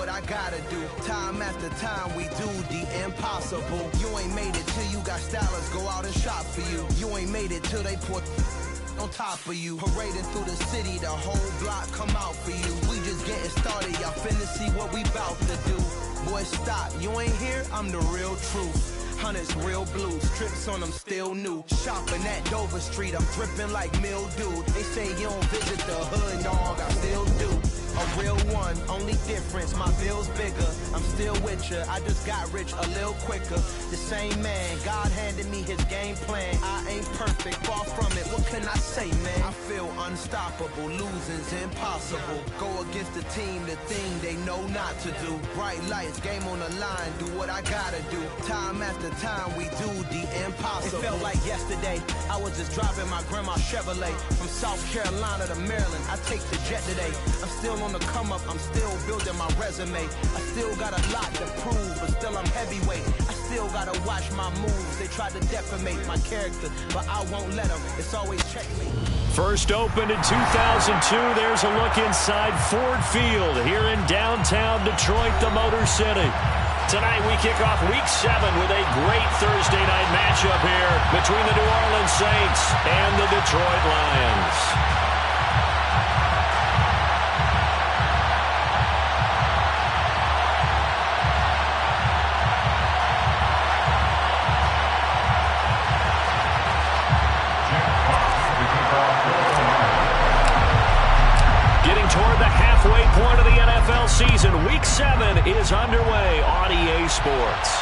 what I gotta do. Time after time we do the impossible. You ain't made it till you got stylists go out and shop for you. You ain't made it till they put on top of you. Parading through the city, the whole block come out for you. We just getting started, y'all finna see what we bout to do. Boy, stop, you ain't here, I'm the real truth. Hunters, real blues, trips on them still new. Shopping at Dover Street, I'm dripping like mildew. They say you don't visit the hood, dog, I still do. A real one, only difference, my bill's bigger. I'm still with ya, I just got rich a little quicker. The same man, God handed me his game plan. I ain't perfect, far from it, what can I say, man? I feel unstoppable, losing's impossible. Go against the team, the thing they know not to do. Bright lights, game on the line, do what I gotta do. Time after time, we do the impossible. It felt like yesterday, I was just driving my grandma's Chevrolet. From South Carolina to Maryland, I take the jet today. I'm still on the come up, I'm still building my resume. I still got a lot to prove, but still I'm heavyweight. I still gotta watch my moves. They tried to defamate my character, but I won't let them. It's always checkmate. First opened in 2002. There's a look inside Ford Field here in downtown Detroit, the Motor City. Tonight we kick off Week 7 with a great Thursday night matchup here between the New Orleans Saints and the Detroit Lions. Toward the halfway point of the NFL season, Week 7 is underway on EA Sports.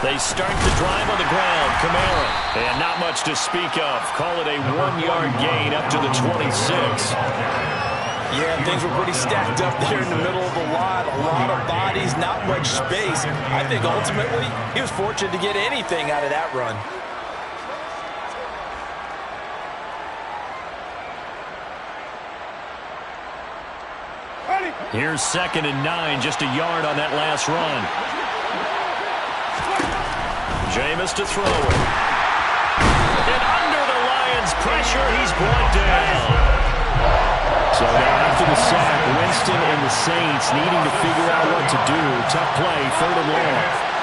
They start the drive on the ground. Kamara. And not much to speak of. Call it a 1-yard gain up to the 26. Yeah, things were pretty stacked up there in the middle of the lot. A lot of bodies, not much space. I think ultimately he was fortunate to get anything out of that run. Here's 2nd and 9, just a yard on that last run. Jameis to throw it. And under the Lions' pressure, he's brought down. So now after the sack, Winston and the Saints needing to figure out what to do. Tough play, 3rd and long.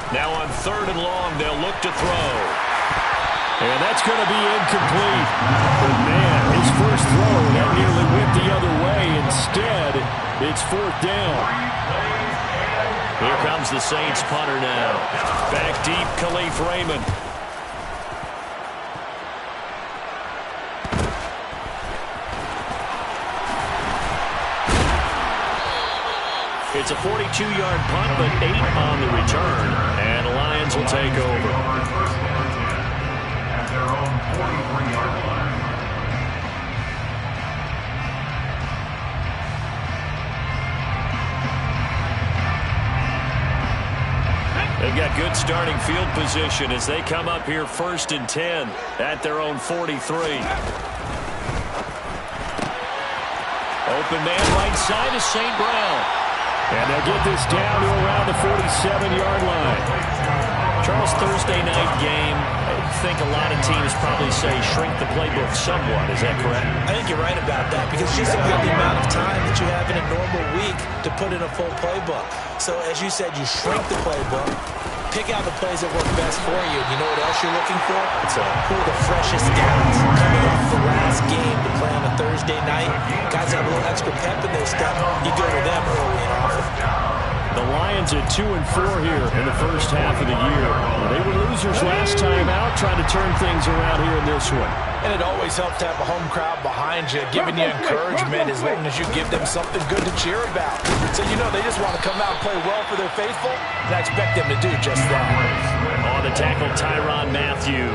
Now on 3rd and long, they'll look to throw. And that's going to be incomplete. But man, his first throw, that nearly went the other way. Instead, it's 4th down. Here comes the Saints punter now. Back deep, Khalif Raymond. It's a 42-yard punt, but 8 on the return. And the Lions will take over. At their own 43-yard line. They've got good starting field position as they come up here 1st and 10 at their own 43. Open man right side is St. Brown. And they'll get this down to around the 47-yard line. Charles, Thursday night game, I think a lot of teams probably say shrink the playbook somewhat. Is that correct? I think you're right about that because just about the amount of time that you have in a normal week to put in a full playbook. So as you said, you shrink the playbook, pick out the plays that work best for you. You know what else you're looking for? Who are the freshest guys coming off the last game to play on a Thursday night? Guys have a little extra pep in their step. You go to them early and often. The Lions at 2-4 here in the first half of the year. They were losers last time out, trying to turn things around here in this one. And it always helps to have a home crowd behind you, giving you encouragement as long as you give them something good to cheer about. So you know they just want to come out and play well for their faithful, and I expect them to do just that. On the tackle, Tyrann Mathieu.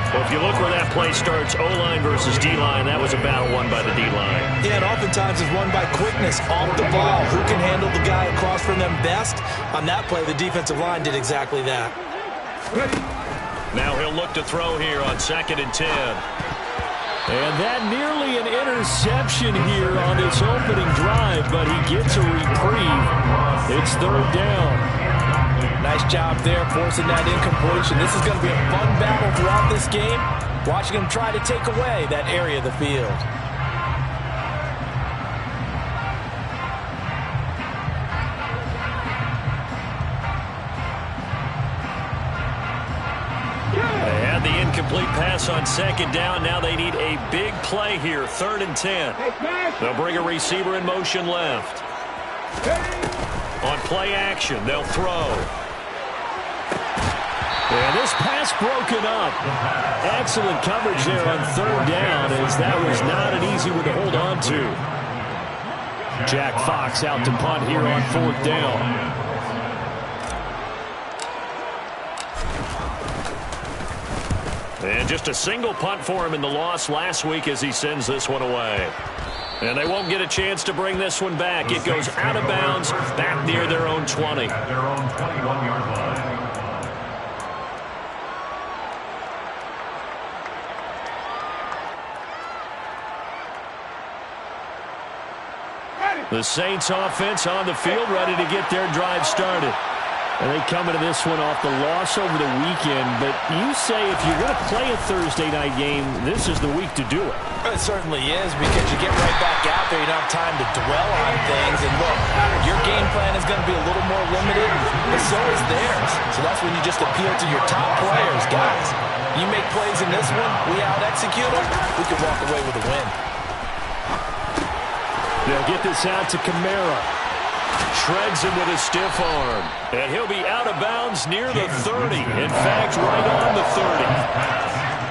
Well, if you look where that play starts, O-line versus D-line, that was a battle won by the D-line. Yeah, and oftentimes it's won by quickness, off the ball. Who can handle the guy across from them best? On that play, the defensive line did exactly that. Now he'll look to throw here on 2nd and 10. And that nearly an interception here on this opening drive, but he gets a reprieve. It's 3rd down. Nice job there, forcing that incompletion. This is going to be a fun battle throughout this game. Watching him try to take away that area of the field. They had the incomplete pass on 2nd down. Now they need a big play here, 3rd and 10. They'll bring a receiver in motion left. On play action, they'll throw. And this pass broken up. Excellent coverage there on 3rd down, as that was not an easy one to hold on to. Jack Fox out to punt here on 4th down. And just a single punt for him in the loss last week as he sends this one away. And they won't get a chance to bring this one back. It goes out of bounds, back near their own 20. Their own 21-yard line. The Saints offense on the field, ready to get their drive started. And they come into this one off the loss over the weekend. But you say if you're going to play a Thursday night game, this is the week to do it. It certainly is, because you get right back out there. You don't have time to dwell on things. And look, your game plan is going to be a little more limited, but so is theirs. So that's when you just appeal to your top players. Guys, you make plays in this one, we out-execute them, we can walk away with a win. They'll get this out to Kamara. Shreds him with a stiff arm. And he'll be out of bounds near the 30. In fact, right on the 30.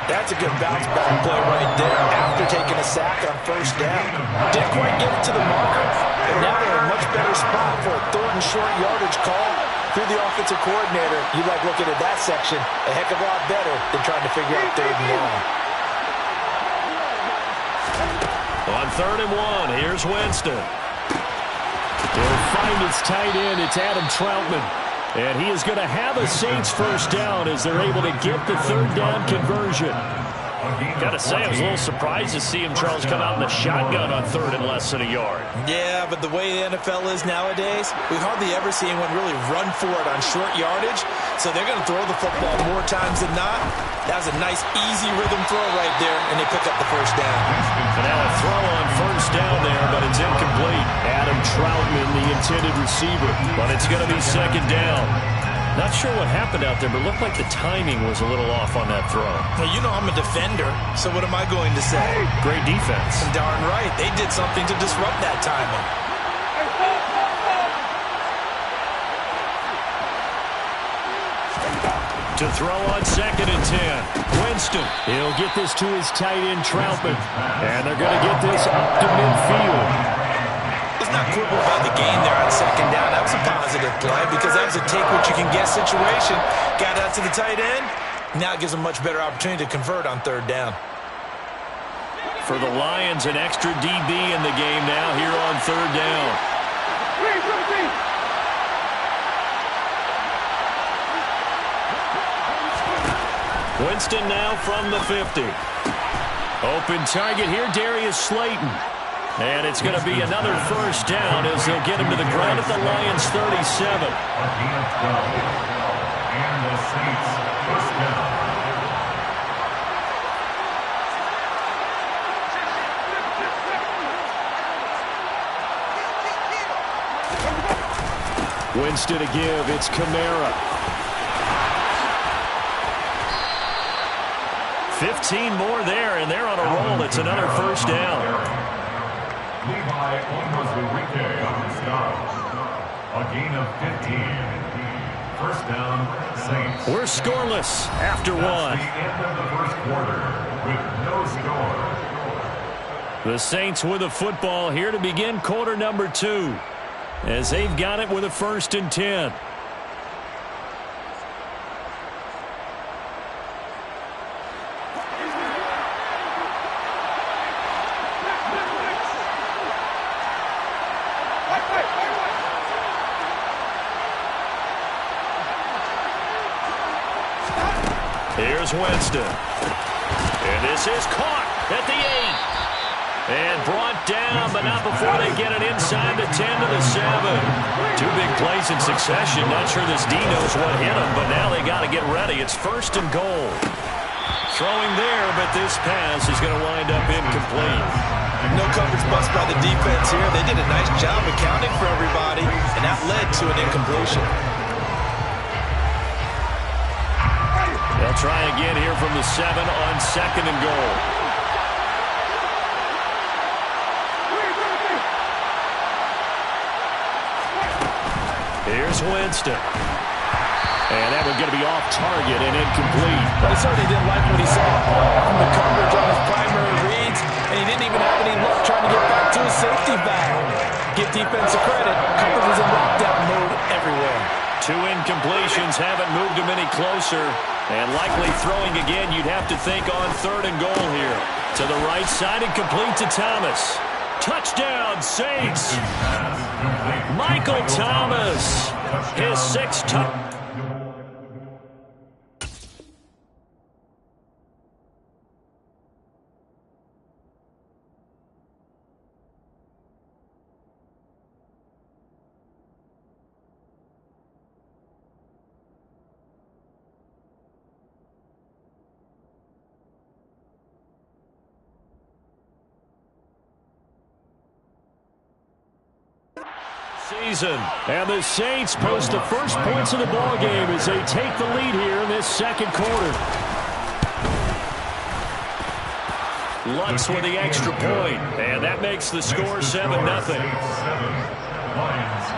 That's a good bounce back play right there after taking a sack on 1st down. Didn't quite get it to the marker, but now they're in a much better spot for a 3rd and short yardage call. Through the offensive coordinator, you like looking at that section a heck of a lot better than trying to figure out 3rd and long. On 3rd and 1, here's Winston. He'll find his tight end. It's Adam Troutman. And he is going to have a Saints 1st down as they're able to get the 3rd down conversion. Got to say, I was a little surprised to see him, Charles, come out in the shotgun on 3rd and less than a yard. Yeah, but the way the NFL is nowadays, we hardly ever see anyone really run for it on short yardage. So they're going to throw the football more times than not. That was a nice, easy rhythm throw right there, and they pick up the 1st down. And now a throw on 1st down there, but it's incomplete. Adam Troutman, the intended receiver, but it's going to be 2nd down. Not sure what happened out there, but looked like the timing was a little off on that throw. Well, you know I'm a defender, so what am I going to say? Great defense. Darn right. They did something to disrupt that timing. To throw on 2nd and 10. Winston. He'll get this to his tight end, Troutman. And they're going to get this up to midfield. Let's not quibble about the gain there on 2nd down. That was a positive play because that was a take-what-you-can-get situation. Got out to the tight end. Now it gives them a much better opportunity to convert on 3rd down. For the Lions, an extra DB in the game now here on 3rd down. Winston now from the 50. Open target here, Darius Slayton. And it's going to be another 1st down as they'll get him to the ground at the Lions 37. And the Saints 1st down. Winston to give. It's Kamara. 15 more there, and they're on a roll. It's another 1st down. Levi Onwuzurike on the stop. A gain of 15. First down, Saints. We're scoreless after one. That's the end of the first quarter with no score. The Saints with the football here to begin quarter number 2, as they've got it with a 1st and 10. Here's Winston. And this is caught at the 8. And brought down, but not before they get it inside the 10 to the 7. 2 big plays in succession. Not sure this D knows what hit him, but now they got to get ready. It's 1st and goal. Throwing there, but this pass is going to wind up incomplete. No coverage bust by the defense here. They did a nice job accounting for everybody, and that led to an incompletion. They'll try again here from the 7 on 2nd and goal. Here's Winston. And that one's going to be off target and incomplete. But he certainly didn't like what he saw from the coverage on his primary reads, and he didn't even have any luck trying to get back to his safety valve. Give defensive credit. Coverage was in lockdown mode everywhere. 2 incompletions haven't moved him any closer. And likely throwing again, you'd have to think on 3rd and goal here. To the right side and complete to Thomas. Touchdown, Saints! Michael Thomas, his 6th touchdown. Season. And the Saints post the first points of the ball game as they take the lead here in this 2nd quarter. Lutz with the extra point, and that makes the score 7-0. Lions 7, Lions 0.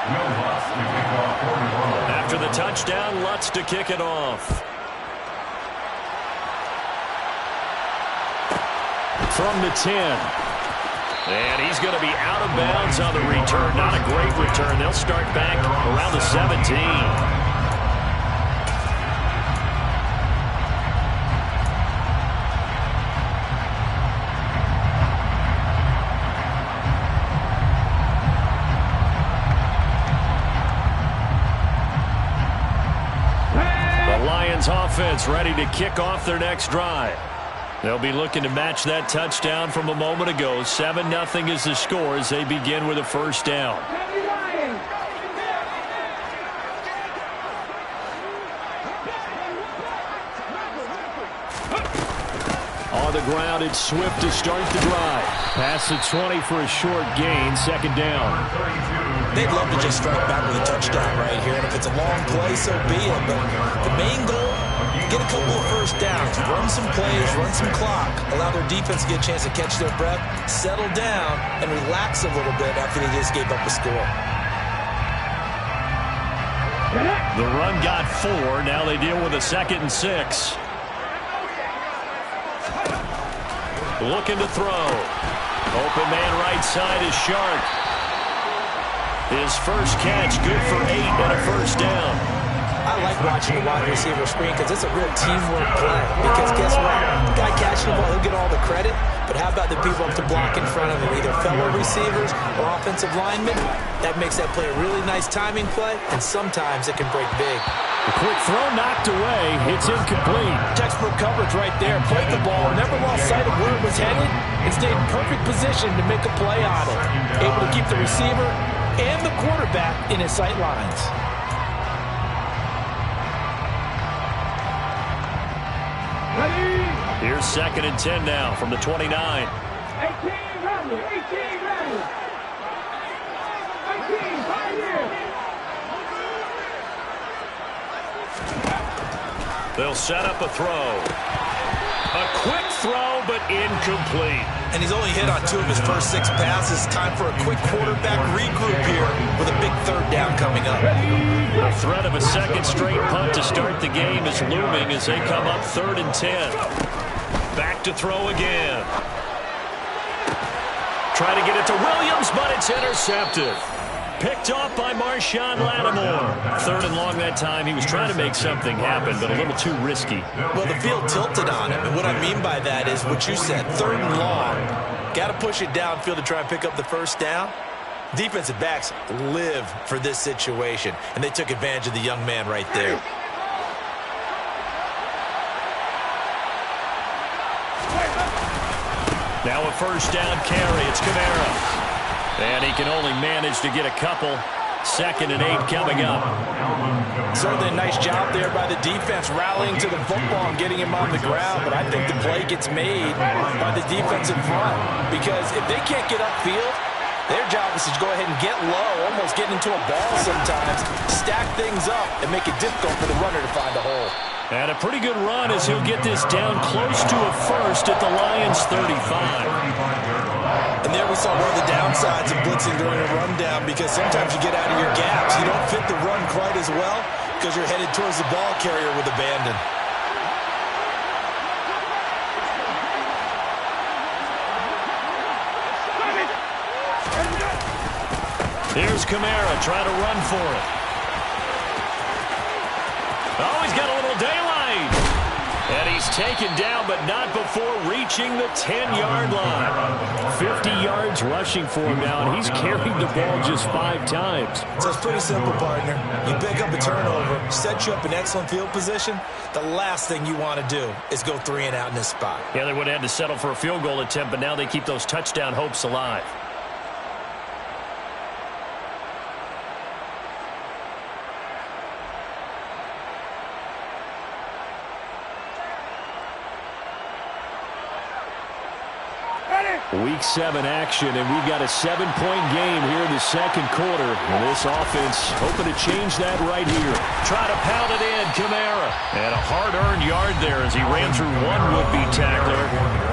Will Lutz to kick off quarter 1. After the touchdown, Lutz to kick it off. From the 10. And he's going to be out of bounds on the return. Not a great return. They'll start back around the 17. The Lions offense ready to kick off their next drive. They'll be looking to match that touchdown from a moment ago. 7-0 is the score as they begin with a 1st down. On the ground, it's Swift to start the drive. Past the 20 for a short gain, 2nd down. They'd love to just strike back with a touchdown right here, and if it's a long play, so be it. But the main goal, get a couple of 1st downs, run some plays, run some clock, allow their defense to get a chance to catch their breath, settle down, and relax a little bit after they just gave up a score. The run got 4. Now they deal with a 2nd and 6. Looking to throw. Open man right side is Shark. His first catch good for 8 and a 1st down. I like watching the wide receiver screen because it's a real teamwork play. Because guess what? The guy catching the ball, he'll get all the credit. But how about the people up to block in front of him, either fellow receivers or offensive linemen? That makes that play a really nice timing play, and sometimes it can break big. The quick throw knocked away. It's incomplete. Textbook coverage right there. Played the ball, never lost sight of where it was headed, and stayed in perfect position to make a play on it. Able to keep the receiver and the quarterback in his sight lines. Here's 2nd and 10 now from the 29. 18 ready, 18 ready. 18, 5 years. They'll set up a throw. A quick throw, but incomplete. And he's only hit on 2 of his first 6 passes. Time for a quick quarterback regroup here with a big 3rd down coming up. The threat of a second straight punt to start the game is looming as they come up 3rd and 10. Back to throw again. Try to get it to Williams, but it's intercepted. Picked off by Marshawn Lattimore. 3rd and long that time. He was trying to make something happen, but a little too risky. Well, the field tilted on him, and what I mean by that is what you said, 3rd and long. Got to push it downfield to try and pick up the first down. Defensive backs live for this situation, and they took advantage of the young man right there. Now a first down carry. It's Kamara. And he can only manage to get a couple. 2nd and 8 coming up. Certainly a nice job there by the defense rallying to the football and getting him on the ground. But I think the play gets made by the defensive front. Because if they can't get upfield, their job is to go ahead and get low, almost get into a ball sometimes, stack things up, and make it difficult for the runner to find a hole. And a pretty good run as he'll get this down close to a first at the Lions' 35. And there we saw one of the downsides of blitzing during a rundown, because sometimes you get out of your gaps. You don't fit the run quite as well because you're headed towards the ball carrier with abandon. Here's Kamara trying to run for it. Oh, he's got a little daylight. And he's taken down, but not before reaching the 10-yard line. 50 yards rushing for him now, and he's carried the ball just 5 times. So it's pretty simple, partner. You pick up a turnover, set you up in excellent field position. The last thing you want to do is go 3 and out in this spot. Yeah, they would have had to settle for a field goal attempt, but now they keep those touchdown hopes alive. Week 7 action, and we've got a 7-point game here in the second quarter. And this offense hoping to change that right here. Try to pound it in, Kamara. And a hard-earned yard there as he ran through one would-be tackler.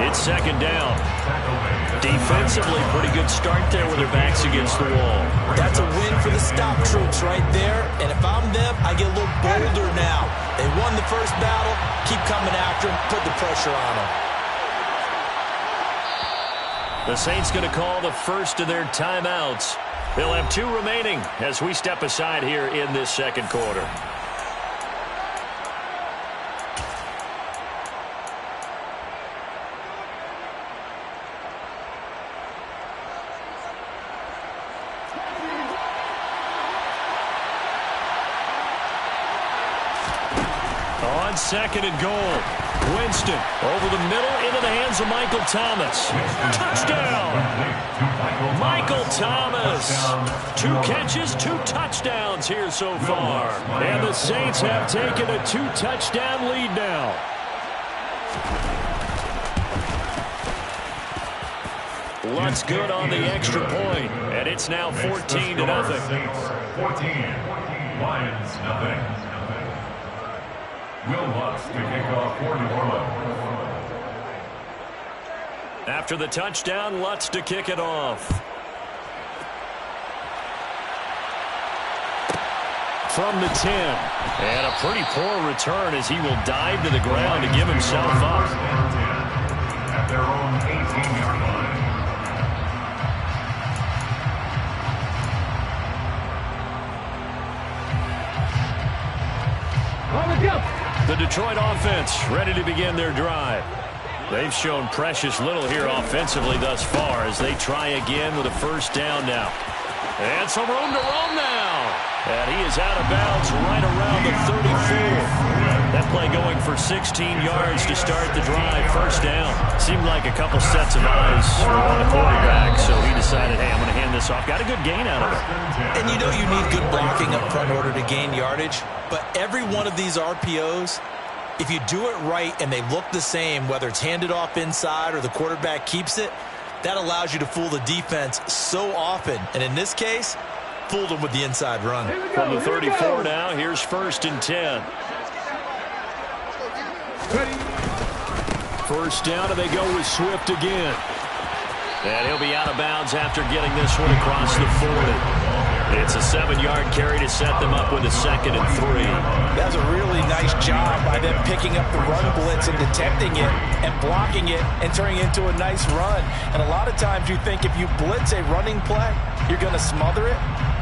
It's 2nd down. Defensively, pretty good start there with their backs against the wall. That's a win for the stop troops right there. And if I'm them, I get a little bolder now. They won the first battle. Keep coming after them. Put the pressure on them. The Saints going to call the first of their timeouts. They'll have 2 remaining as we step aside here in this second quarter. On 2nd and goal. Winston over the middle into the hands of Michael Thomas. Touchdown! Michael Thomas. 2 catches, 2 touchdowns here so far. And the Saints have taken a 2-touchdown lead now. Lutz good on the extra point, and it's now 14-0. 14, Lions nothing. Will Lutz to kick off for New Orleans. After the touchdown, Lutz to kick it off. From the 10. And a pretty poor return as he will dive to the ground to give himself up. At their own 18-yard line. The Detroit offense ready to begin their drive. They've shown precious little here offensively thus far as they try again with a first down now. And some room to roam now. And he is out of bounds right around the 34. That play going for 16 yards to start the drive. First down. Seemed like a couple sets of eyes were on the quarterback, so he decided, hey, I'm going to hand this off. Got a good gain out of it. And you know you need good blocking up front in order to gain yardage. But every one of these RPOs, if you do it right and they look the same, whether it's handed off inside or the quarterback keeps it, that allows you to fool the defense so often. And in this case, fooled them with the inside run. From the 34 now, here's 1st and 10. First down, and they go with Swift again. And he'll be out of bounds after getting this one across the 40. It's a 7-yard carry to set them up with a 2nd and 3. That's a really nice job by them picking up the run blitz and detecting it and blocking it and turning it into a nice run. And a lot of times you think if you blitz a running play, you're going to smother it.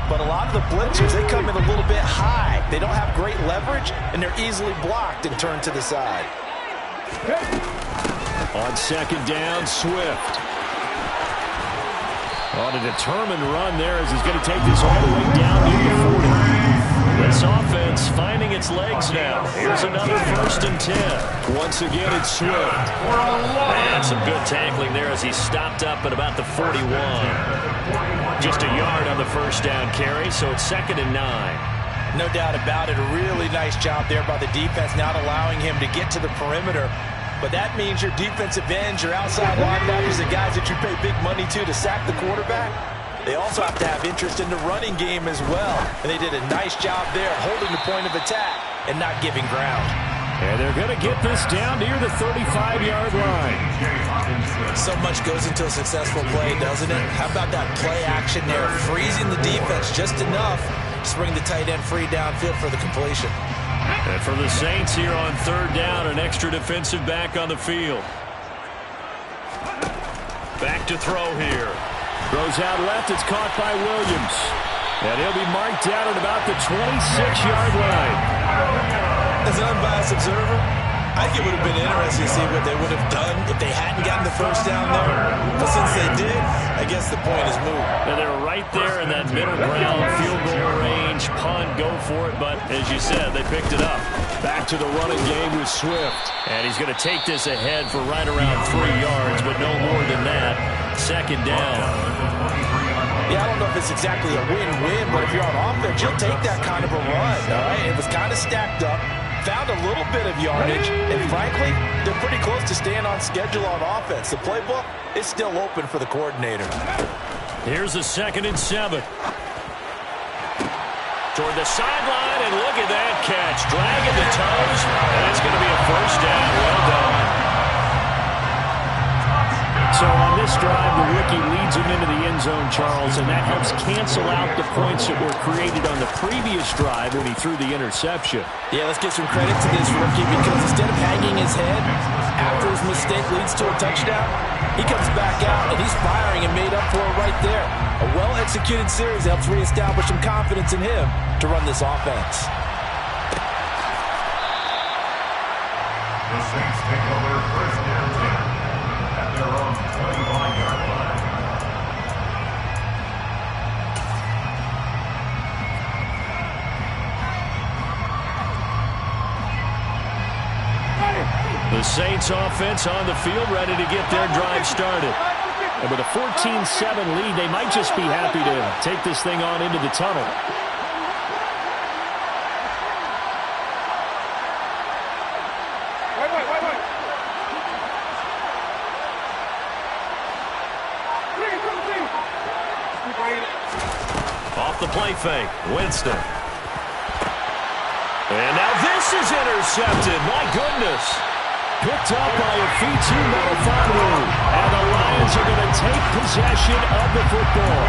But a lot of the blitzers, they come in a little bit high. They don't have great leverage, and they're easily blocked and turned to the side. On 2nd down, Swift. On a determined run there as he's going to take this all the way down near the 40. This offense finding its legs now. Here's another 1st and 10. Once again, it's Swift. And some good tackling there as he stopped up at about the 41. Just a yard on the first down carry, so it's 2nd and 9. No doubt about it. A really nice job there by the defense, not allowing him to get to the perimeter. But that means your defensive ends, your outside linebackers, the guys that you pay big money to sack the quarterback, they also have to have interest in the running game as well. And they did a nice job there holding the point of attack and not giving ground. And they're going to get this down near the 35-yard line. So much goes into a successful play, doesn't it? How about that play action there, freezing the defense just enough to bring the tight end free downfield for the completion. And for the Saints here on 3rd down, an extra defensive back on the field. Back to throw here. Throws out left. It's caught by Williams. And he'll be marked down at about the 26-yard line. As an unbiased observer, I think it would have been interesting to see what they would have done if they hadn't gotten the first down there. But since they did, I guess the point is moot. And they're right there in that middle ground, field goal range, punt, go for it. But as you said, they picked it up. Back to the running game with Swift. And he's going to take this ahead for right around 3 yards, but no more than that. 2nd down. Yeah, I don't know if it's exactly a win-win, but if you're on offense, you'll take that kind of a run, all right? It was kind of stacked up. Found a little bit of yardage, and frankly, they're pretty close to staying on schedule on offense. The playbook is still open for the coordinator. Here's a 2nd and 7. Toward the sideline, and look at that catch. Dragging the toes, and it's going to be a 1st down. Well done. So on this drive, the rookie leads him into the end zone, Charles, and that helps cancel out the points that were created on the previous drive when he threw the interception. Yeah, let's give some credit to this rookie because instead of hanging his head after his mistake leads to a touchdown, he comes back out and he's firing and made up for it right there. A well-executed series helps reestablish some confidence in him to run this offense. The Saints take over 1st and 10 at their own 25-yard line. The Saints offense on the field ready to get their drive started. And with a 14-7 lead, they might just be happy to take this thing on into the tunnel. Off the play fake, Winston. And now this is intercepted. My goodness. Picked up by Afitu Melifonwu. And the Lions are going to take possession of the football.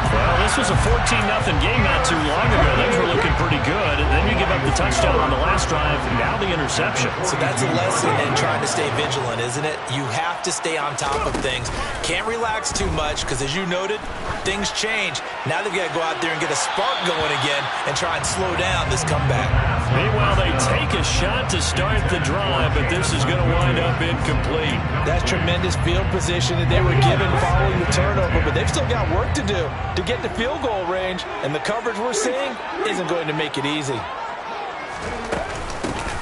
Well, this was a 14-0 game not too long ago. Things were looking pretty good. And then you give up the touchdown on the last drive. Now the interception. So that's a lesson in trying to stay vigilant, isn't it? You have to stay on top of things. Can't relax too much because, as you noted, things change. Now they've got to go out there and get a spark going again and try and slow down this comeback. Meanwhile, they take a shot to start the drive, but this is going to wind up incomplete. That's tremendous field position that they were given following the turnover, but they've still got work to do to get to field goal range, and the coverage we're seeing isn't going to make it easy.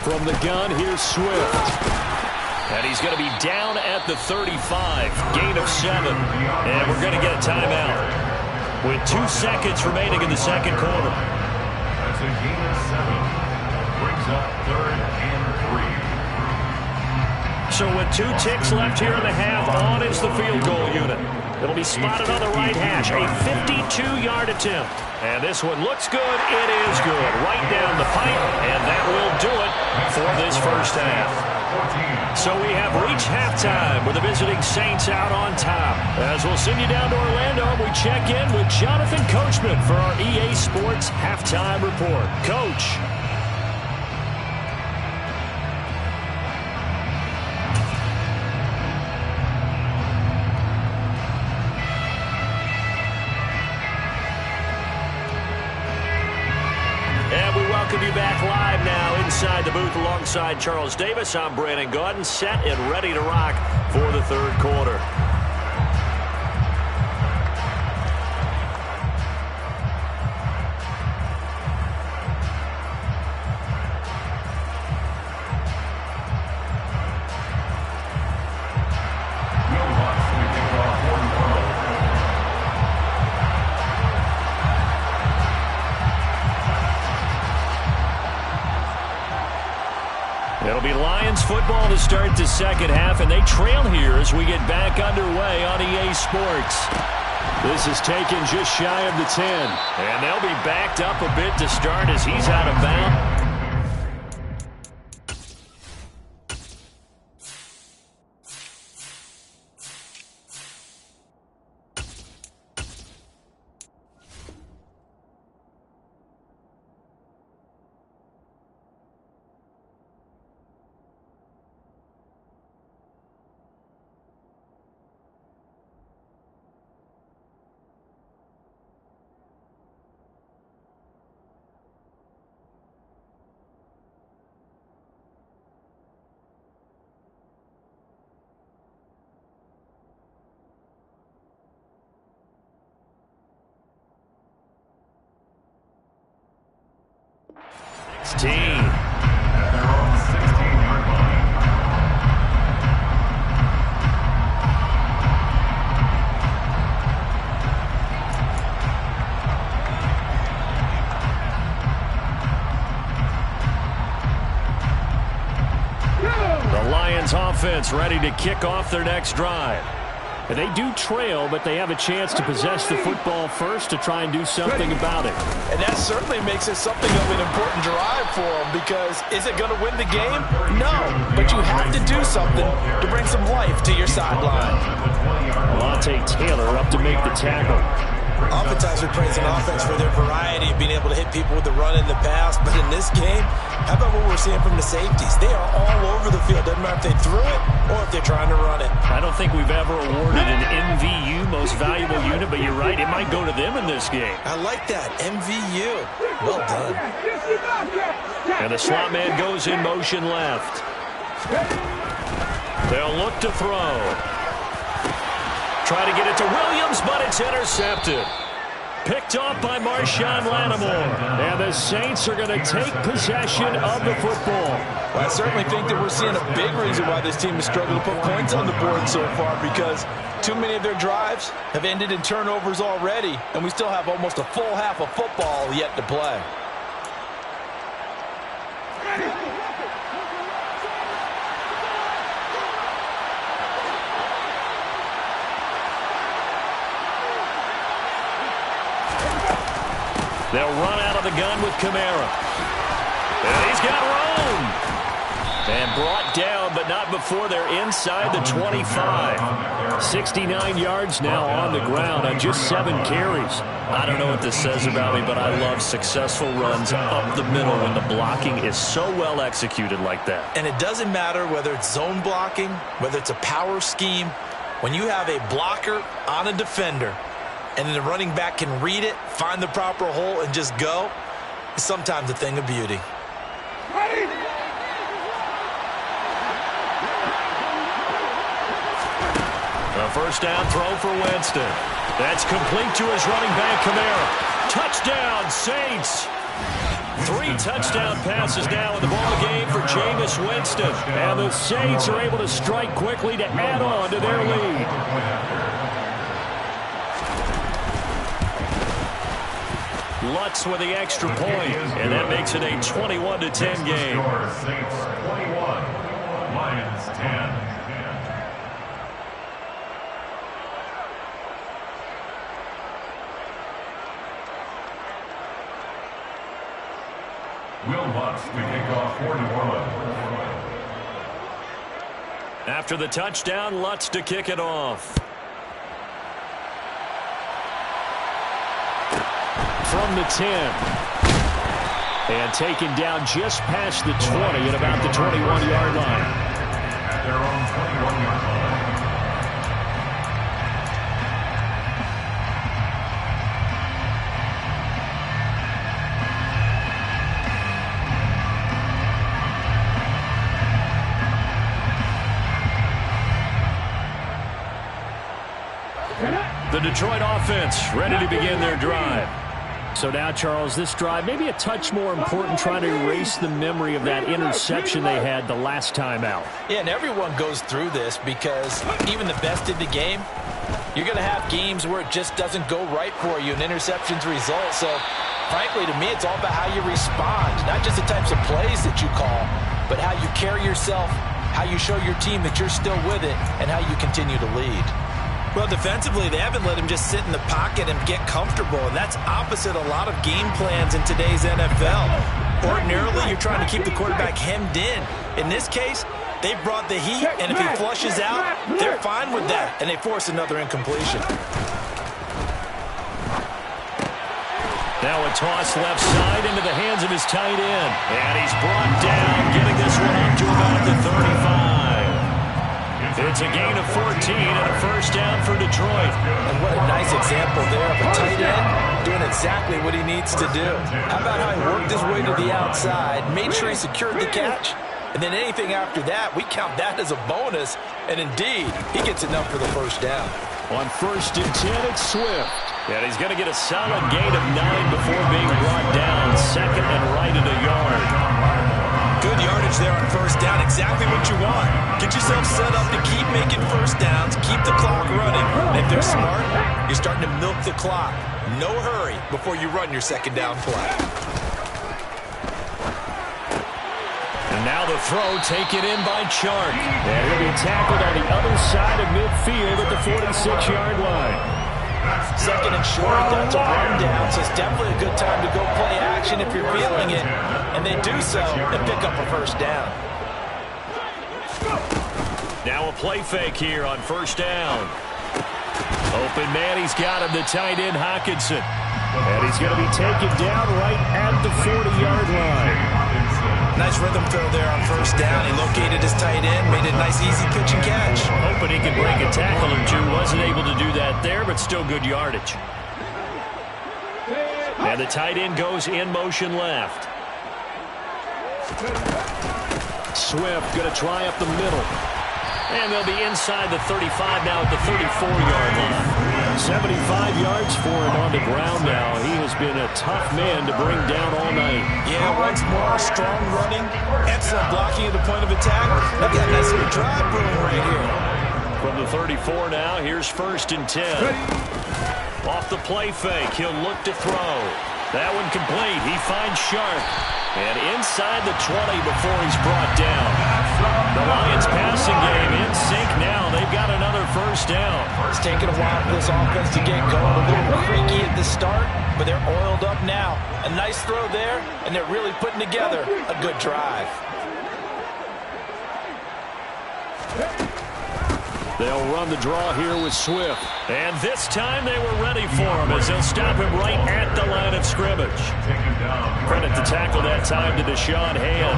From the gun, here's Swift. And he's going to be down at the 35, gain of 7. And we're going to get a timeout with 2 seconds remaining in the second quarter. That's a gain of 7. Brings up 3rd and 3. So with 2 ticks left here in the half, on is the field goal unit. It'll be spotted on the right hash. A 52-yard attempt. And this one looks good. It is good. Right down the pipe. And that will do it for this first half. So we have reached halftime with the visiting Saints out on top. As we'll send you down to Orlando, we check in with Jonathan Coachman for our EA Sports Halftime Report. Coach. Welcome you back live now inside the booth alongside Charles Davis. I'm Brandon Gaudin, set and ready to rock for the third quarter. It'll be Lions football to start the second half, and they trail here as we get back underway on EA Sports. This is taken just shy of the 10. And they'll be backed up a bit to start as he's out of bounds. Team. At their own 16-yard line. The Lions offense ready to kick off their next drive. And they do trail, but they have a chance to possess the football first to try and do something about it. And that certainly makes it something of an important drive for them, because is it going to win the game? No, but you have to do something to bring some life to your sideline. Alontae Taylor up to make the tackle. Oftentimes we praise an offense for their variety of being able to hit people with the run in the pass, but in this game, how about what we're seeing from the safeties? They are all over the field. Doesn't matter if they threw it or if they're trying to run it. I don't think we've ever awarded an MVU, most valuable unit, but you're right, it might go to them in this game. I like that, MVU. Well done. And the slot man goes in motion left. They'll look to throw. Try to get it to Williams, but it's intercepted. Picked off by Marshawn Lattimore. And the Saints are going to take possession of the football. Well, I certainly think that we're seeing a big reason why this team has struggled to put points on the board so far, because too many of their drives have ended in turnovers already, and we still have almost a full half of football yet to play. They'll run out of the gun with Kamara. And he's got room. And brought down, but not before they're inside the 25. 69 yards now on the ground on just 7 carries. I don't know what this says about me, but I love successful runs up the middle when the blocking is so well executed like that. And it doesn't matter whether it's zone blocking, whether it's a power scheme. When you have a blocker on a defender, and then the running back can read it, find the proper hole, and just go, it's sometimes a thing of beauty. A first down throw for Winston. That's complete to his running back, Kamara. Touchdown, Saints. 3 touchdown passes now in the ball game for Jameis Winston. And the Saints are able to strike quickly to add on to their lead. Lutz with the extra point, and that makes it a 21-10 game. Saints 21, Lions 10. Will Lutz to kick off for New Orleans. After the touchdown, Lutz to kick it off. From the 10. And taken down just past the 20 at about the 21-yard line. At their own 21-yard line. The Detroit offense ready to begin their drive. So now, Charles, this drive maybe a touch more important, trying to erase the memory of that interception they had the last time out. Yeah, and everyone goes through this because even the best in the game, you're going to have games where it just doesn't go right for you and interceptions result. So, frankly, to me, it's all about how you respond, not just the types of plays that you call, but how you carry yourself, how you show your team that you're still with it, and how you continue to lead. Well, defensively, they haven't let him just sit in the pocket and get comfortable, and that's opposite a lot of game plans in today's NFL. Ordinarily, you're trying to keep the quarterback hemmed in. In this case, they brought the heat, and if he flushes out, they're fine with that, and they force another incompletion. Now a toss left side into the hands of his tight end, and he's brought down, getting this one up to about the 35. It's a gain of 14 and a first down for Detroit. And what a nice example there of a tight end doing exactly what he needs to do. How about how he worked his way to the outside, made sure he secured the catch, and then anything after that, we count that as a bonus, and indeed, he gets enough for the first down. On first and 10, it's Swift. And he's going to get a solid gain of 9 before being brought down, second and right at a yard. Good yardage there on first down, exactly what you want. Get yourself set up to keep making first downs, keep the clock running, and if they're smart, you're starting to milk the clock. No hurry before you run your second down play. And now the throw taken in by Chark. And he'll be tackled on the other side of midfield at the 46-yard line. Second and short, that's a run down, so it's definitely a good time to go play action if you're feeling it. And they do so and pick up a first down. Now a play fake here on first down. Open man, he's got him, the tight end Hockenson. And he's going to be taken down right at the 40-yard line. Nice rhythm throw there on first down. He located his tight end, made a nice easy pitch and catch. Hoping he could break a tackle or two. Wasn't able to do that there, but still good yardage. And the tight end goes in motion left. Swift going to try up the middle. And they'll be inside the 35 now at the 34-yard line. 75 yards for him on the ground now. He has been a tough man to bring down all night. Yeah, once more, strong running, excellent blocking at the point of attack. Look at that nice little drive brewing right here. From the 34 now, here's first and 10. Off the play fake, he'll look to throw. That one complete. He finds Sharp. And inside the 20 before he's brought down. The Lions passing game in sync now. They've got another first down. It's taken a while for this offense to get going. A little creaky at the start, but they're oiled up now. A nice throw there, and they're really putting together a good drive. They'll run the draw here with Swift. And this time they were ready for him as they'll stop him right at the line of scrimmage. Credit the tackle that time to Deshaun Hand.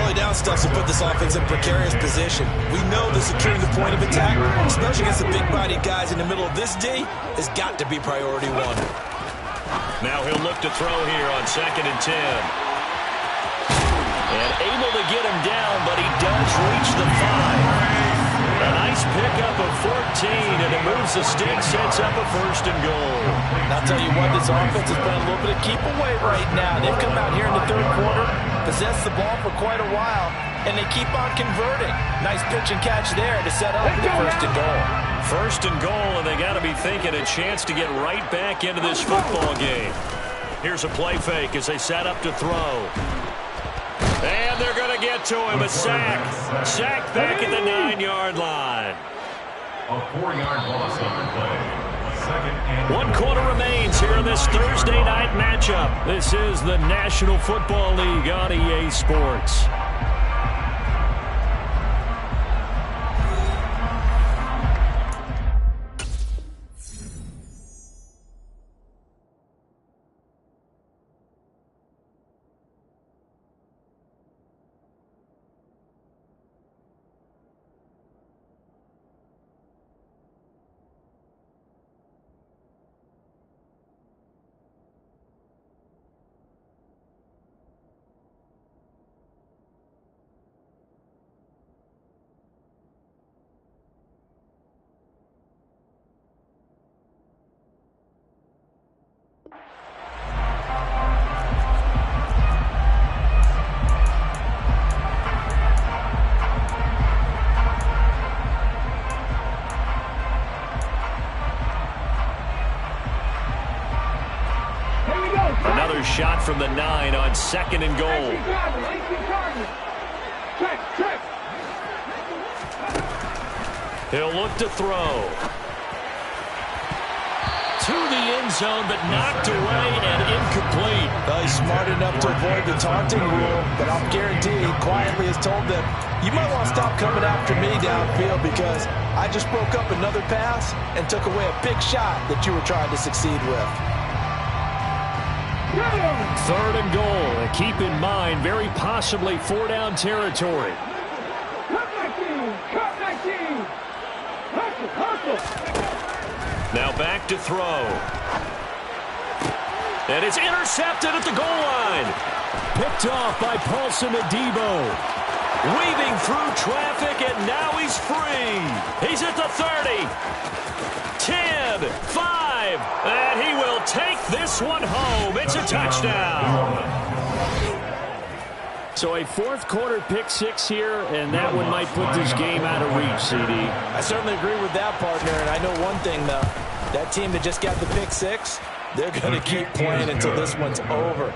Early down stuff to put this offense in precarious position. We know that securing the point of attack, especially against the big-bodied guys in the middle of this D, has got to be priority one. Now he'll look to throw here on second and 10. And able to get him down, but he does reach the 5. A nice pickup of 14, and it moves the stick, sets up a first and goal. And I'll tell you what, this offense has been a little bit of keep away right now. They've come out here in the third quarter, possessed the ball for quite a while, and they keep on converting. Nice pitch and catch there to set up the first and goal. First and goal, and they got to be thinking a chance to get right back into this football game. Here's a play fake as they set up to throw. And they're going to get to him, a sack. Sack back at the 9-yard line. A 4-yard loss on the play. 1 quarter remains here in this Thursday night matchup. This is the National Football League on EA Sports. Another shot from the 9 on 2nd and goal. He'll look to throw. To the end zone, but knocked away and incomplete. Well, he's smart enough to avoid the taunting rule, but I'll guarantee he quietly has told them, you might want to stop coming after me downfield because I just broke up another pass and took away a big shot that you were trying to succeed with. 3rd and goal. And keep in mind, very possibly 4-down territory. Now back to throw. And it's intercepted at the goal line. Picked off by Paulson Adebo. Weaving through traffic, and now he's free. He's at the 30. 10, 5, and he will take this one home. It's a touchdown. So a 4th quarter pick 6 here, and that one might put this game out of reach, CD. I certainly agree with that, partner, and I know one thing, though. That team that just got the pick 6, they're going to keep playing until this one's over.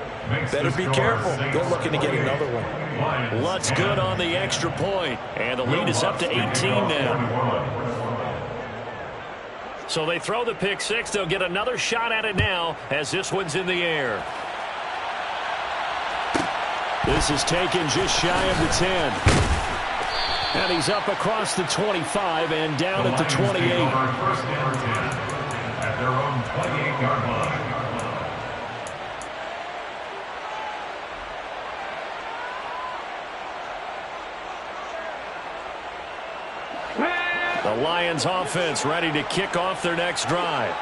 Better be careful. They're looking to get another one. Lutz good on the extra point, and the lead is up to 18 now. So they throw the pick 6. They'll get another shot at it now as this one's in the air. This is taken just shy of the 10. And he's up across the 25 and down at the 28. First down 10 at their own 28-yard line. The Lions offense ready to kick off their next drive.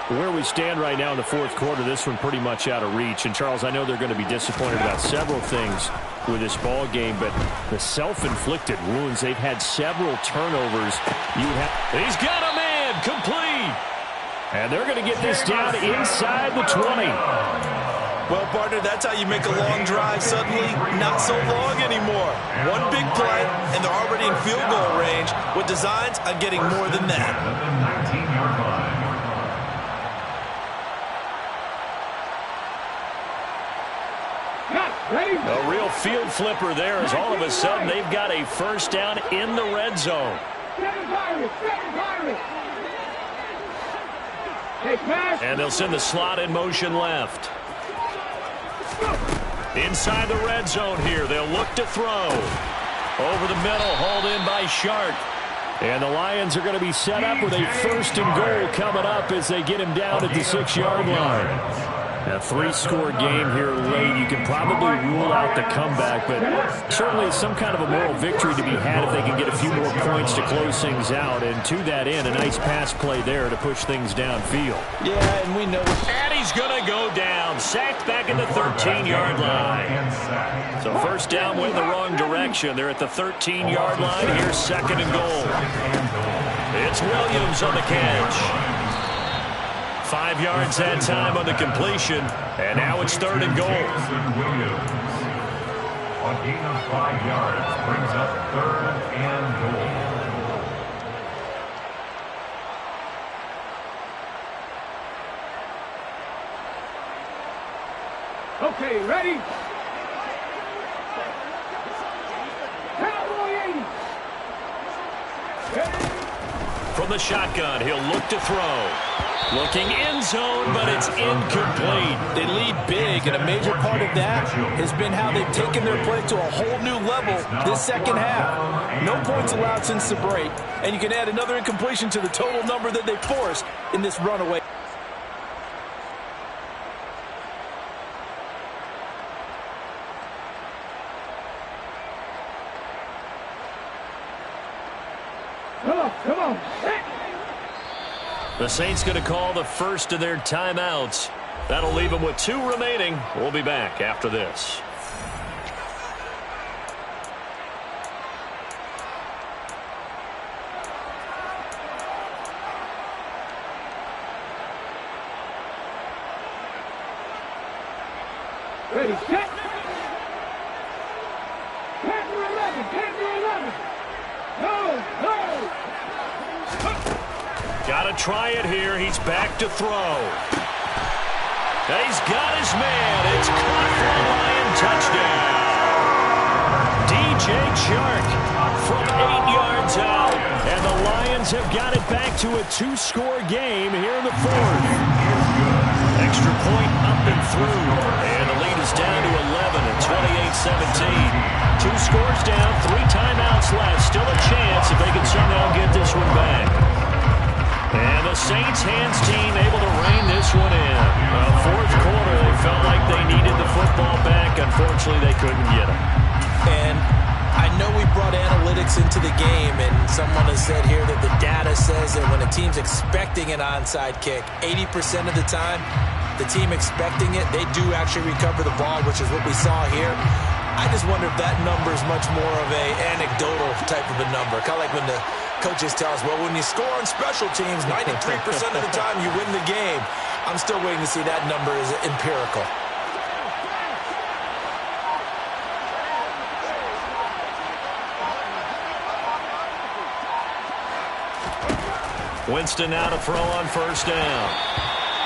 Where we stand right now in the 4th quarter, this one pretty much out of reach. And, Charles, I know they're going to be disappointed about several things with this ball game, but the self-inflicted wounds, they've had several turnovers. He's got a man, complete. And they're going to get this down inside the 20. Well, partner, that's how you make a long drive suddenly not so long anymore. One big play, and they're already in field goal range with designs on getting more than that. At the 19-yard line. A real field flipper there as all of a sudden they've got a first down in the red zone. And they'll send the slot in motion left. Inside the red zone here, they'll look to throw. Over the middle, hauled in by Shark. And the Lions are going to be set up with a 1st and goal coming up as they get him down at the 6-yard line. A 3-score game here late. You can probably rule out the comeback, but certainly some kind of a moral victory to be had if they can get a few more points to close things out. And to that end, a nice pass play there to push things downfield. Yeah, and we know. And he's going to go down. Sacked back at the 13-yard line. So first down went in the wrong direction. They're at the 13-yard line. Here's 2nd and goal. It's Williams on the catch. 5 yards that time on the completion, and now it's 3rd and goal. A gain of 5 yards brings up 3rd and goal. Okay, ready? From the shotgun, he'll look to throw. Looking end zone, but it's incomplete. They lead big, and a major part of that has been how they've taken their play to a whole new level this second half. No points allowed since the break, and you can add another incompletion to the total number that they forced in this runaway. Come on. The Saints going to call the first of their timeouts. That'll leave them with 2 remaining. We'll be back after this. Ready, set. 10 through 11. Go. Got to try it here. He's back to throw. And he's got his man. It's caught for a Lion touchdown. DJ Chark from 8 yards out. And the Lions have got it back to a 2-score game here in the 4th. Extra point up and through. And the lead is down to 11 at 28-17. 2 scores down, 3 timeouts left. Still a chance if they can somehow get this one back. And the Saints hands team able to rein this one in. Fourth quarter, they felt like they needed the football back. Unfortunately, they couldn't get it. And I know we brought analytics into the game, and someone has said here that the data says that when a team's expecting an onside kick, 80% of the time, the team expecting it, they do actually recover the ball, which is what we saw here. I just wonder if that number is much more of a anecdotal type of a number. Kind of like when the coaches tell us, well, when you score on special teams, 93% of the time you win the game. I'm still waiting to see that number is empirical. Winston now to throw on first down.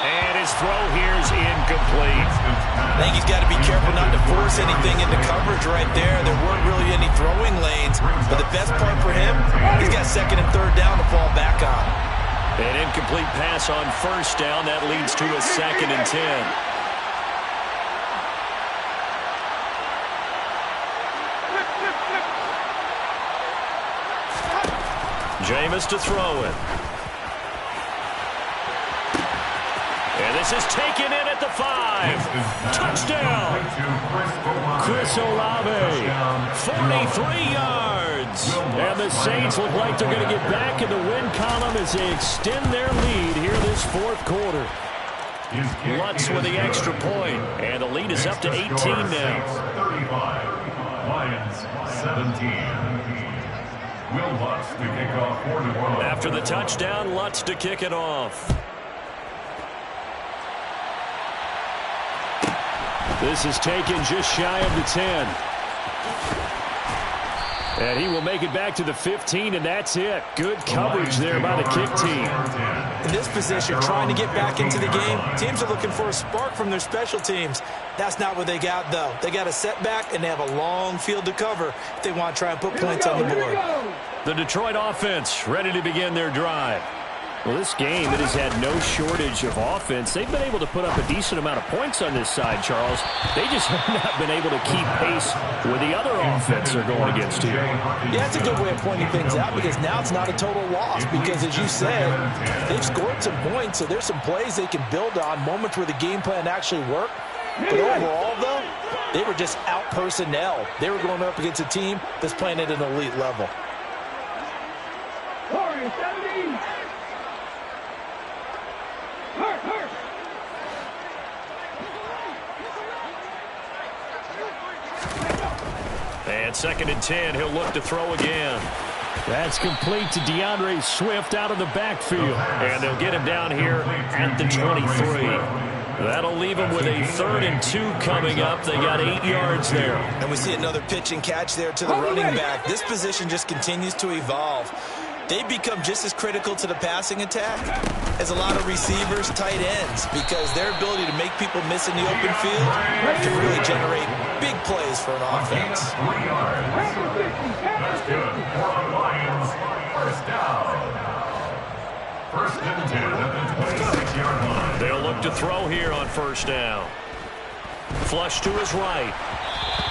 And his throw here is incomplete. I think he's got to be careful not to force anything into coverage right there. There weren't really any throwing lanes. But the best part for him, he's got 2nd and 3rd down to fall back on. An incomplete pass on first down. That leads to a 2nd and 10. Jameis to throw it. And this is taken in at the 5. Touchdown. Chris Olave, 43 yards. And the Saints look like they're going to get back in the win column as they extend their lead here this 4th quarter. Lutz with the extra point, and the lead is up to 18 now. 35, Lions 17. Will Lutz to kick off 41. After the touchdown, Lutz to kick it off. This is taken just shy of the 10. And he will make it back to the 15, and that's it. Good coverage there by the kick team. In this position, trying to get back into the game, teams are looking for a spark from their special teams. That's not what they got, though. They got a setback, and they have a long field to cover if they want to try and put points on the board. The Detroit offense ready to begin their drive. Well, this game, it has had no shortage of offense. They've been able to put up a decent amount of points on this side, Charles. They just have not been able to keep pace with the other offense they're going against here. Yeah, that's a good way of pointing things out because now it's not a total loss because, as you said, they've scored some points, so there's some plays they can build on, moments where the game plan actually worked. But overall, though, they were just out personnel. They were going up against a team that's playing at an elite level. And 2nd and 10, he'll look to throw again. That's complete to DeAndre Swift out of the backfield. And they'll get him down here at the 23. That'll leave him with a 3rd and 2 coming up. They got 8 yards there. And we see another pitch and catch there to the running back. This position just continues to evolve. They become just as critical to the passing attack as a lot of receivers, tight ends, because their ability to make people miss in the open field can really generate big plays for an offense. 3 yards. That's good for the Lions. First down. 1st and 10 at the 26. 6-yard line. They'll look to throw here on first down. Flush to his right.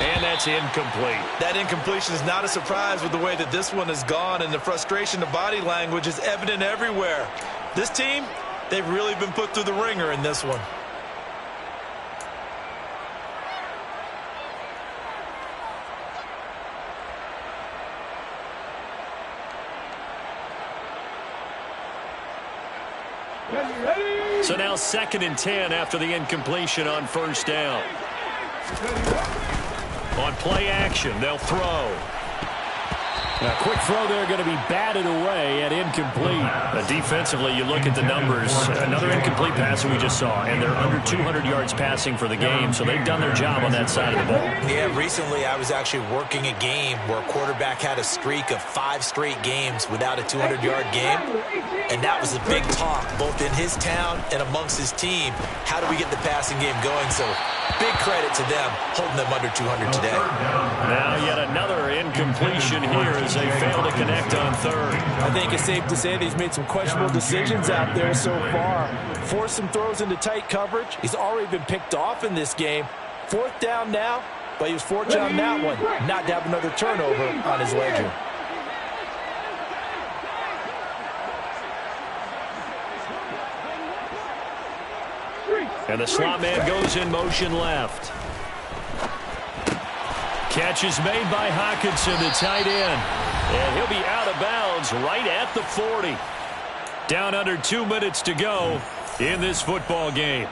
And that's incomplete. That incompletion is not a surprise with the way that this one has gone, and the frustration of body language is evident everywhere. This team, they've really been put through the ringer in this one. So now 2nd and 10 after the incompletion on first down. On play action, they'll throw. A quick throw there going to be batted away and incomplete. Defensively, you look at the numbers. Another incomplete pass that we just saw, and they're under 200 yards passing for the game, so they've done their job on that side of the ball. Yeah, recently I was actually working a game where a quarterback had a streak of 5 straight games without a 200-yard game, and that was a big talk both in his town and amongst his team. How do we get the passing game going? So big credit to them holding them under 200 today. Now yet another incompletion here as they fail to connect on third. I think it's safe to say that he's made some questionable decisions out there so far. Forced some throws into tight coverage. He's already been picked off in this game. 4th down now, but he was fortunate on that one not to have another turnover on his ledger. And the slot man goes in motion left. Catch is made by Hockenson, the tight end. And he'll be out of bounds right at the 40. Down under 2 minutes to go in this football game.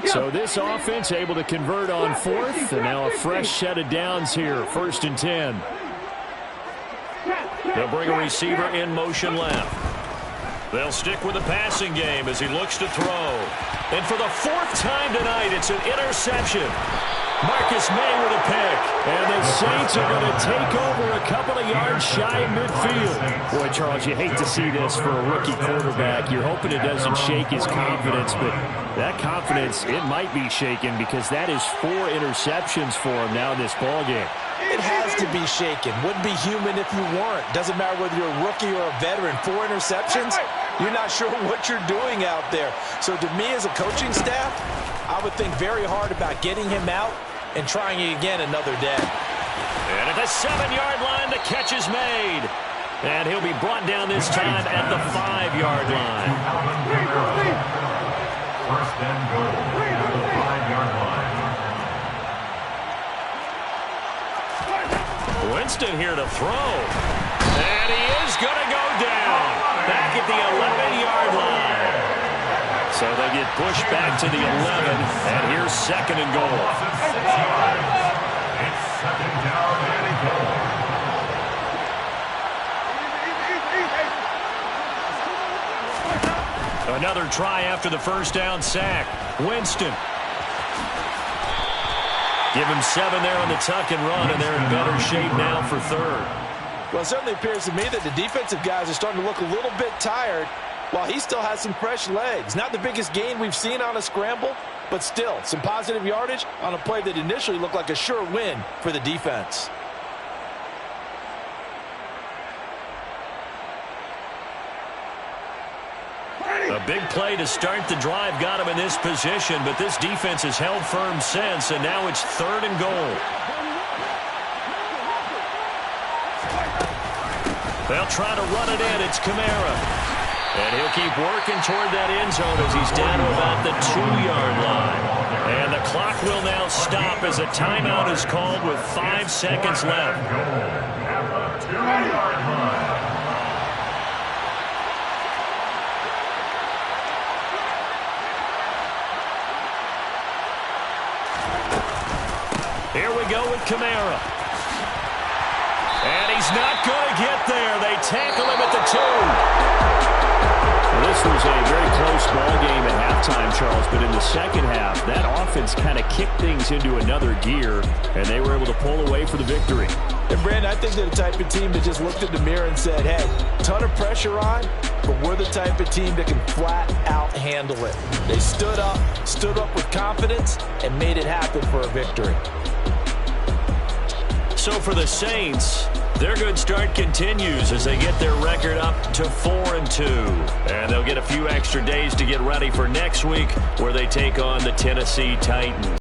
So this offense able to convert on 4th, and now a fresh set of downs here, 1st and 10. They'll bring a receiver in motion left. They'll stick with the passing game as he looks to throw. And for the 4th time tonight, it's an interception. Marcus May with a pick. And the Saints are going to take over a couple of yards shy of midfield. Boy, Charles, you hate to see this for a rookie quarterback. You're hoping it doesn't shake his confidence, but that confidence, it might be shaken because that is 4 interceptions for him now in this ballgame. It has to be shaken. Wouldn't be human if you weren't. Doesn't matter whether you're a rookie or a veteran. 4 interceptions, you're not sure what you're doing out there. So to me as a coaching staff, I would think very hard about getting him out and trying it again another day. And at the 7-yard line, the catch is made. And he'll be brought down this time at the 5-yard line. 1st and goal at the 5-yard line. Winston here to throw. And he is going to go down. Back at the 11-yard line. So they get pushed back to the 11. And here's 2nd and goal. It's 2nd down and goal. Another try after the 1st down sack. Winston. Give him 7 there on the tuck and run, and they're in better shape now for 3rd. Well, it certainly appears to me that the defensive guys are starting to look a little bit tired while he still has some fresh legs. Not the biggest gain we've seen on a scramble, but still some positive yardage on a play that initially looked like a sure win for the defense. A big play to start the drive got him in this position, but this defense has held firm since, and now it's 3rd and goal. They'll try to run it in. It's Kamara. And he'll keep working toward that end zone as he's down to about the 2-yard line. And the clock will now stop as a timeout is called with 5 seconds left. At the 2-yard line. Here we go with Kamara. And he's not going to get there. They tackle him at the 2. Well, this was a very close ball game at halftime, Charles, but in the second half, that offense kind of kicked things into another gear, and they were able to pull away for the victory. And, Brandon, I think they're the type of team that just looked in the mirror and said, hey, ton of pressure on, but we're the type of team that can flat out handle it. They stood up with confidence, and made it happen for a victory. So for the Saints, their good start continues as they get their record up to 4-2. And they'll get a few extra days to get ready for next week where they take on the Tennessee Titans.